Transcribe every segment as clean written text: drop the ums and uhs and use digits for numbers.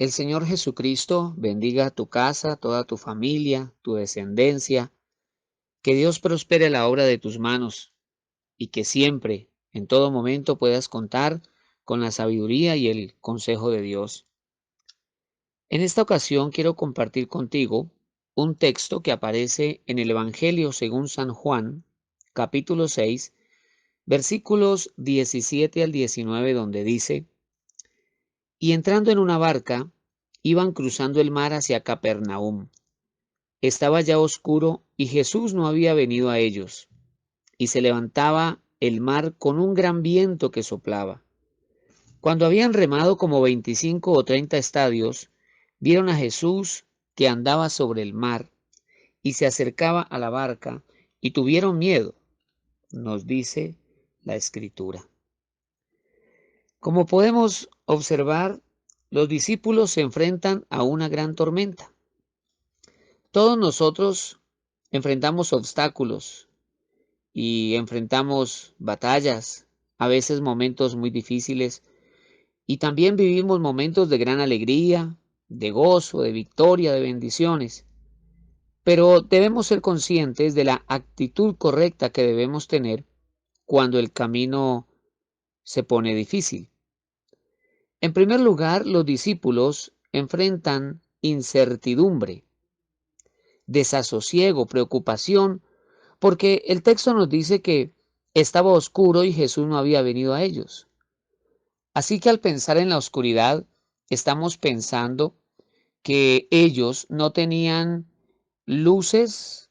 El Señor Jesucristo bendiga tu casa, toda tu familia, tu descendencia. Que Dios prospere la obra de tus manos y que siempre, en todo momento, puedas contar con la sabiduría y el consejo de Dios. En esta ocasión quiero compartir contigo un texto que aparece en el Evangelio según San Juan, capítulo 6, versículos 17 al 19, donde dice: Y entrando en una barca, iban cruzando el mar hacia Capernaum. Estaba ya oscuro y Jesús no había venido a ellos, y se levantaba el mar con un gran viento que soplaba. Cuando habían remado como 25 o 30 estadios, vieron a Jesús que andaba sobre el mar y se acercaba a la barca, y tuvieron miedo, nos dice la Escritura. Como podemos observar, los discípulos se enfrentan a una gran tormenta. Todos nosotros enfrentamos obstáculos y enfrentamos batallas, a veces momentos muy difíciles, y también vivimos momentos de gran alegría, de gozo, de victoria, de bendiciones. Pero debemos ser conscientes de la actitud correcta que debemos tener cuando el camino se pone difícil. En primer lugar, los discípulos enfrentan incertidumbre, desasosiego, preocupación, porque el texto nos dice que estaba oscuro y Jesús no había venido a ellos. Así que al pensar en la oscuridad, estamos pensando que ellos no tenían luces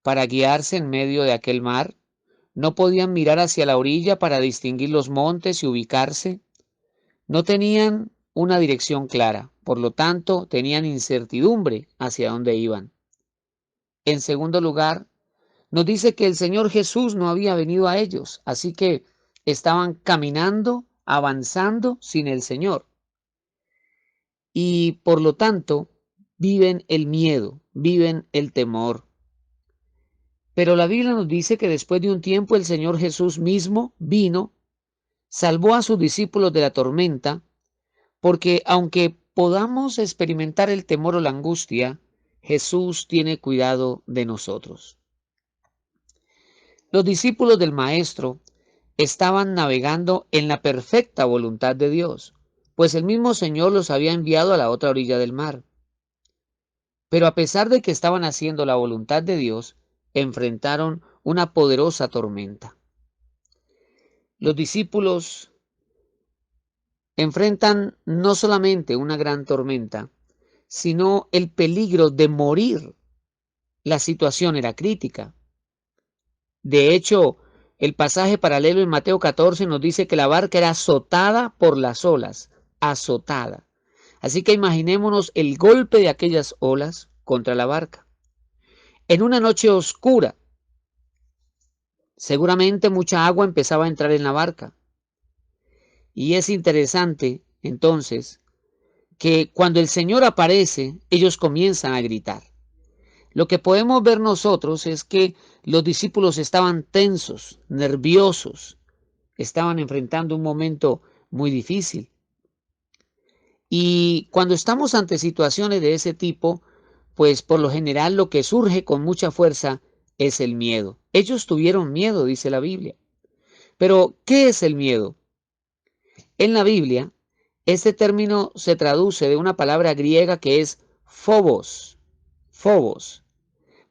para guiarse en medio de aquel mar, no podían mirar hacia la orilla para distinguir los montes y ubicarse, no tenían una dirección clara, por lo tanto tenían incertidumbre hacia dónde iban. En segundo lugar, nos dice que el Señor Jesús no había venido a ellos, así que estaban caminando, avanzando sin el Señor. Y por lo tanto, viven el miedo, viven el temor. Pero la Biblia nos dice que después de un tiempo el Señor Jesús mismo vino, salvó a sus discípulos de la tormenta, porque aunque podamos experimentar el temor o la angustia, Jesús tiene cuidado de nosotros. Los discípulos del Maestro estaban navegando en la perfecta voluntad de Dios, pues el mismo Señor los había enviado a la otra orilla del mar. Pero a pesar de que estaban haciendo la voluntad de Dios, enfrentaron una poderosa tormenta. Los discípulos enfrentan no solamente una gran tormenta, sino el peligro de morir. La situación era crítica. De hecho, el pasaje paralelo en Mateo 14 nos dice que la barca era azotada por las olas, azotada. Así que imaginémonos el golpe de aquellas olas contra la barca. En una noche oscura, seguramente mucha agua empezaba a entrar en la barca. Y es interesante, entonces, que cuando el Señor aparece, ellos comienzan a gritar. Lo que podemos ver nosotros es que los discípulos estaban tensos, nerviosos, estaban enfrentando un momento muy difícil. Y cuando estamos ante situaciones de ese tipo, pues por lo general lo que surge con mucha fuerza es el miedo. Ellos tuvieron miedo, dice la Biblia. Pero, ¿qué es el miedo? En la Biblia, este término se traduce de una palabra griega que es phobos, phobos,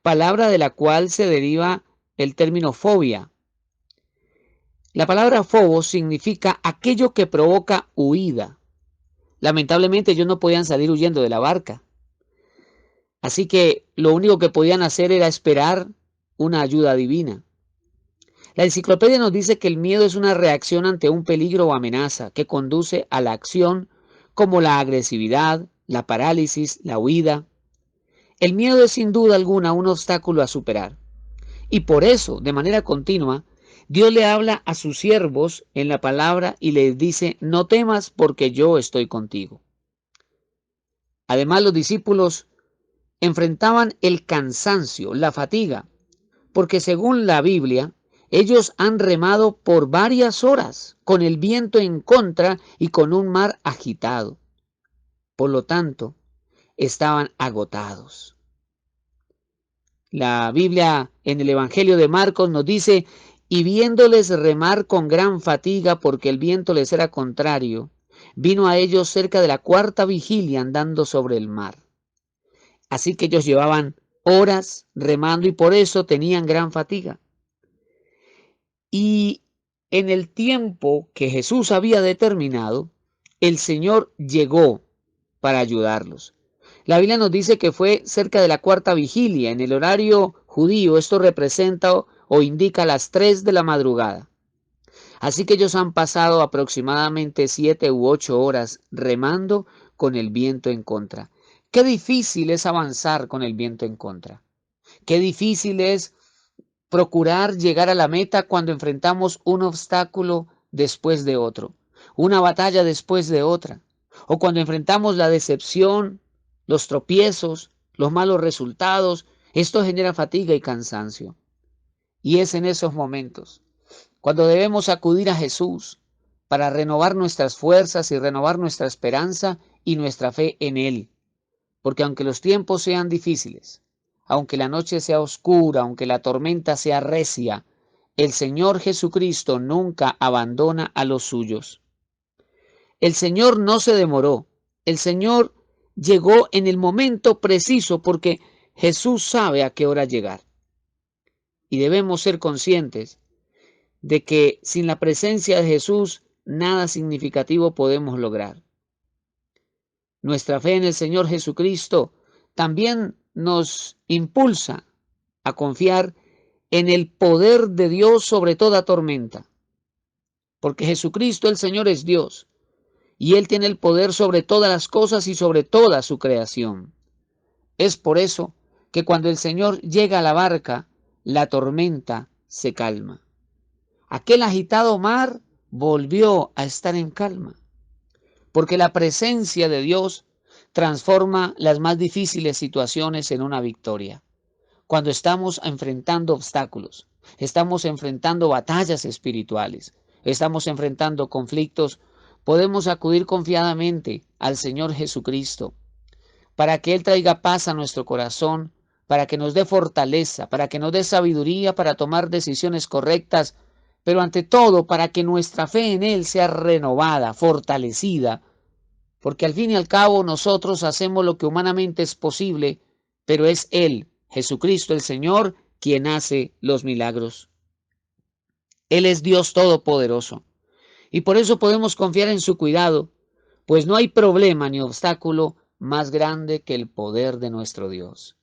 palabra de la cual se deriva el término fobia. La palabra phobos significa aquello que provoca huida. Lamentablemente ellos no podían salir huyendo de la barca. Así que lo único que podían hacer era esperar una ayuda divina. La enciclopedia nos dice que el miedo es una reacción ante un peligro o amenaza que conduce a la acción, como la agresividad, la parálisis, la huida. El miedo es sin duda alguna un obstáculo a superar. Y por eso, de manera continua, Dios le habla a sus siervos en la palabra y les dice: no temas porque yo estoy contigo. Además, los discípulos enfrentaban el cansancio, la fatiga, porque según la Biblia, ellos han remado por varias horas con el viento en contra y con un mar agitado. Por lo tanto, estaban agotados. La Biblia en el Evangelio de Marcos nos dice, y viéndoles remar con gran fatiga porque el viento les era contrario, vino a ellos cerca de la cuarta vigilia andando sobre el mar. Así que ellos llevaban horas remando y por eso tenían gran fatiga. Y en el tiempo que Jesús había determinado, el Señor llegó para ayudarlos. La Biblia nos dice que fue cerca de la cuarta vigilia. En el horario judío esto representa o indica las 3 de la madrugada. Así que ellos han pasado aproximadamente 7 u 8 horas remando con el viento en contra. Qué difícil es avanzar con el viento en contra. Qué difícil es procurar llegar a la meta cuando enfrentamos un obstáculo después de otro, una batalla después de otra, o cuando enfrentamos la decepción, los tropiezos, los malos resultados. Esto genera fatiga y cansancio. Y es en esos momentos cuando debemos acudir a Jesús para renovar nuestras fuerzas y renovar nuestra esperanza y nuestra fe en Él. Porque aunque los tiempos sean difíciles, aunque la noche sea oscura, aunque la tormenta sea recia, el Señor Jesucristo nunca abandona a los suyos. El Señor no se demoró, el Señor llegó en el momento preciso porque Jesús sabe a qué hora llegar. Y debemos ser conscientes de que sin la presencia de Jesús nada significativo podemos lograr. Nuestra fe en el Señor Jesucristo también nos impulsa a confiar en el poder de Dios sobre toda tormenta, porque Jesucristo el Señor es Dios y Él tiene el poder sobre todas las cosas y sobre toda su creación. Es por eso que cuando el Señor llega a la barca, la tormenta se calma. Aquel agitado mar volvió a estar en calma, porque la presencia de Dios transforma las más difíciles situaciones en una victoria. Cuando estamos enfrentando obstáculos, estamos enfrentando batallas espirituales, estamos enfrentando conflictos, podemos acudir confiadamente al Señor Jesucristo para que Él traiga paz a nuestro corazón, para que nos dé fortaleza, para que nos dé sabiduría para tomar decisiones correctas, pero ante todo para que nuestra fe en Él sea renovada, fortalecida, porque al fin y al cabo nosotros hacemos lo que humanamente es posible, pero es Él, Jesucristo el Señor, quien hace los milagros. Él es Dios Todopoderoso y por eso podemos confiar en su cuidado, pues no hay problema ni obstáculo más grande que el poder de nuestro Dios.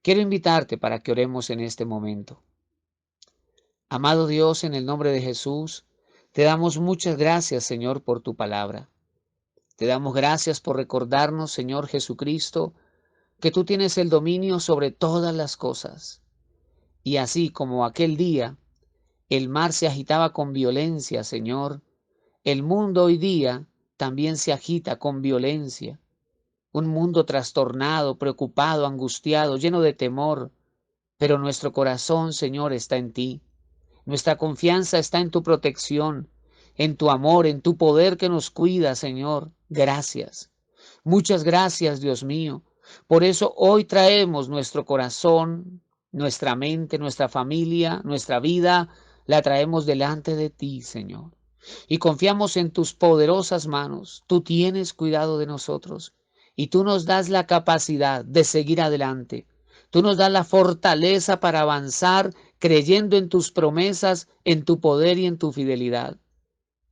Quiero invitarte para que oremos en este momento. Amado Dios, en el nombre de Jesús, te damos muchas gracias, Señor, por tu palabra. Te damos gracias por recordarnos, Señor Jesucristo, que tú tienes el dominio sobre todas las cosas. Y así como aquel día el mar se agitaba con violencia, Señor, el mundo hoy día también se agita con violencia. Un mundo trastornado, preocupado, angustiado, lleno de temor. Pero nuestro corazón, Señor, está en ti. Nuestra confianza está en tu protección, en tu amor, en tu poder que nos cuida, Señor. Gracias. Muchas gracias, Dios mío. Por eso hoy traemos nuestro corazón, nuestra mente, nuestra familia, nuestra vida, la traemos delante de ti, Señor. Y confiamos en tus poderosas manos. Tú tienes cuidado de nosotros y tú nos das la capacidad de seguir adelante. Tú nos das la fortaleza para avanzar creyendo en tus promesas, en tu poder y en tu fidelidad.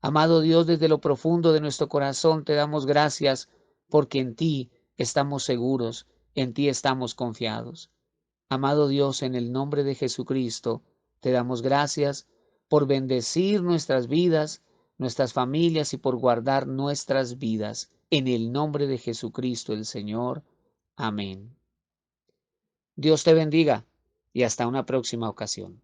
Amado Dios, desde lo profundo de nuestro corazón te damos gracias porque en ti estamos seguros, en ti estamos confiados. Amado Dios, en el nombre de Jesucristo, te damos gracias por bendecir nuestras vidas, nuestras familias y por guardar nuestras vidas. En el nombre de Jesucristo el Señor. Amén. Dios te bendiga y hasta una próxima ocasión.